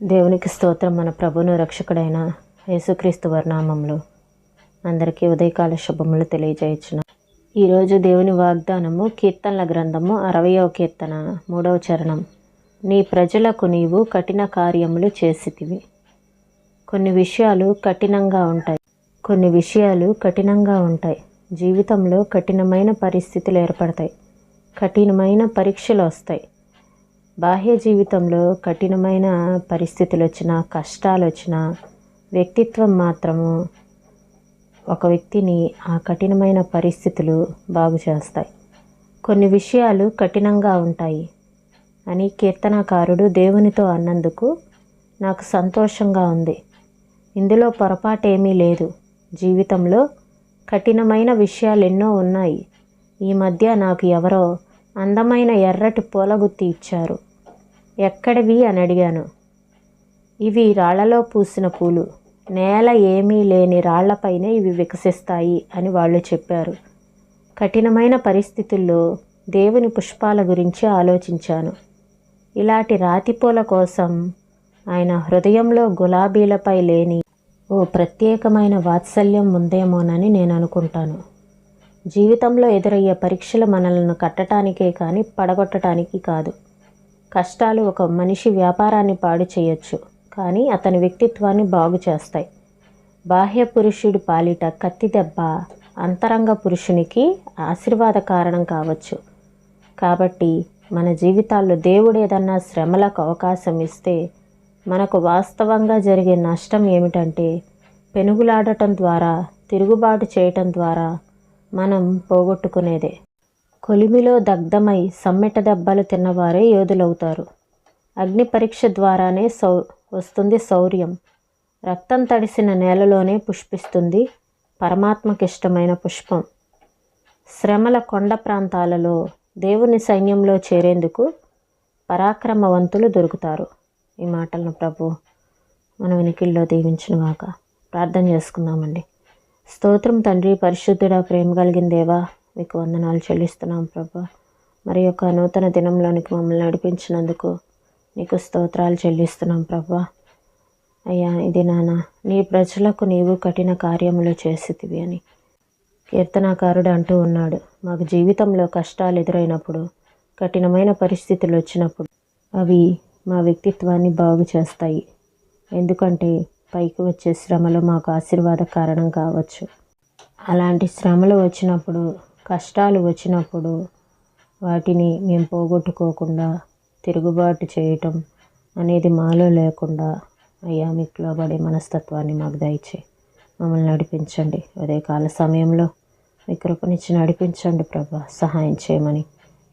దేవునికి స్తోత్రం. మన ప్రభువును రక్షకుడైన యేసుక్రీస్తు వారి నామములో అందరికీ ఉదయకాల శుభములు తెలియజేయుచున్న ఈరోజు దేవుని వాగ్దానము కీర్తనల గ్రంథము 60వ కీర్తన 3వ చరణం. నీ ప్రజలకు నీవు కఠిన కార్యములు చేసితివి. కొన్ని విషయాలు కఠినంగా ఉంటాయి. జీవితంలో కఠినమైన పరిస్థితులు ఏర్పడతాయి. కఠినమైన పరీక్షలు వస్తాయి. బాహ్య జీవితంలో కఠినమైన పరిస్థితులు వచ్చినా, కష్టాలు వచ్చినా, వ్యక్తిత్వం మాత్రము ఒక వ్యక్తిని ఆ కఠినమైన పరిస్థితులు బాగు చేస్తాయి. కొన్ని విషయాలు కఠినంగా ఉంటాయి అని కీర్తనాకారుడు దేవునితో అన్నందుకు నాకు సంతోషంగా ఉంది. ఇందులో పొరపాటేమీ లేదు. జీవితంలో కఠినమైన విషయాలు ఎన్నో ఉన్నాయి. ఈ మధ్య నాకు ఎవరో అందమైన ఎర్రటి పూలగుత్తి ఇచ్చారు. ఎక్కడివి అని అడిగాను. ఇవి రాళ్లలో పూసిన పూలు, నేల ఏమీ లేని రాళ్లపైనే ఇవి వికసిస్తాయి అని వాళ్ళు చెప్పారు. కఠినమైన పరిస్థితుల్లో దేవుని పుష్పాల గురించి ఆలోచించాను. ఇలాంటి రాతిపూల కోసం ఆయన హృదయంలో గులాబీలపై లేని ఓ ప్రత్యేకమైన వాత్సల్యం ఉందేమోనని నేను అనుకుంటాను. జీవితంలో ఎదురయ్యే పరీక్షలు మనలను కట్టడానికే కానీ పడగొట్టడానికి కాదు. కష్టాలు ఒక మనిషి వ్యాపారాన్ని పాడు చేయొచ్చు, కానీ అతని వ్యక్తిత్వాన్ని బాగు చేస్తాయి. బాహ్య పురుషుడి పాలిట కత్తి దెబ్బ అంతరంగ పురుషునికి ఆశీర్వాద కారణం కావచ్చు. కాబట్టి మన జీవితాల్లో దేవుడు ఏదన్నా శ్రమలకు అవకాశం ఇస్తే మనకు వాస్తవంగా జరిగే నష్టం ఏమిటంటే, పెనుగులాడటం ద్వారా, తిరుగుబాటు చేయటం ద్వారా మనం పోగొట్టుకునేదే. కొలిమిలో దగ్ధమై సమ్మెట దెబ్బలు తిన్నవారే యోధులవుతారు. అగ్ని పరీక్ష ద్వారానే వస్తుంది శౌర్యం. రక్తం తడిసిన నేలలోనే పుష్పిస్తుంది పరమాత్మకిష్టమైన పుష్పం. శ్రమల కొండ ప్రాంతాలలో దేవుని సైన్యంలో చేరేందుకు పరాక్రమవంతులు దొరుకుతారు. ఈ మాటలను ప్రభు మన వెనుకల్లో దీవించునుగాక. ప్రార్థన చేసుకుందామండి. స్తోత్రం తండ్రి, పరిశుద్ధుడా, ప్రేమ కలిగిన దేవా, మీకు వందనాలు చెల్లిస్తున్నాం ప్రభు. మరి యొక్క నూతన దినంలోనికి మమ్మల్ని నడిపించినందుకు నీకు స్తోత్రాలు చెల్లిస్తున్నాం ప్రభు. అయ్యా, ఇది నీ ప్రజలకు నీవు కఠిన కార్యములు చేసితివి అని కీర్తనాకారుడు అంటూ ఉన్నాడు. మాకు జీవితంలో కష్టాలు ఎదురైనప్పుడు, కఠినమైన పరిస్థితులు వచ్చినప్పుడు అవి మా వ్యక్తిత్వాన్ని బాగు చేస్తాయి. ఎందుకంటే పైకి వచ్చే శ్రమలు మాకు ఆశీర్వాద కారణం కావచ్చు. అలాంటి శ్రమలు వచ్చినప్పుడు, కష్టాలు వచ్చినప్పుడు వాటిని మేము పోగొట్టుకోకుండా తిరుగుబాటు చేయటం అనేది మాలో లేకుండా అయ్యా మీకు లోబడే మనస్తత్వాన్ని మాకు దయచేయి. మమ్మల్ని నడిపించండి. ఉదయకాల సమయంలో మీ కృపనిచ్చి నడిపించండి ప్రభా. సహాయం చేయమని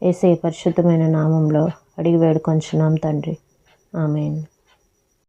యేసయ్య పరిశుద్ధమైన నామంలో అడిగి వేడుకొంచున్నాం తండ్రి. ఆమేన్.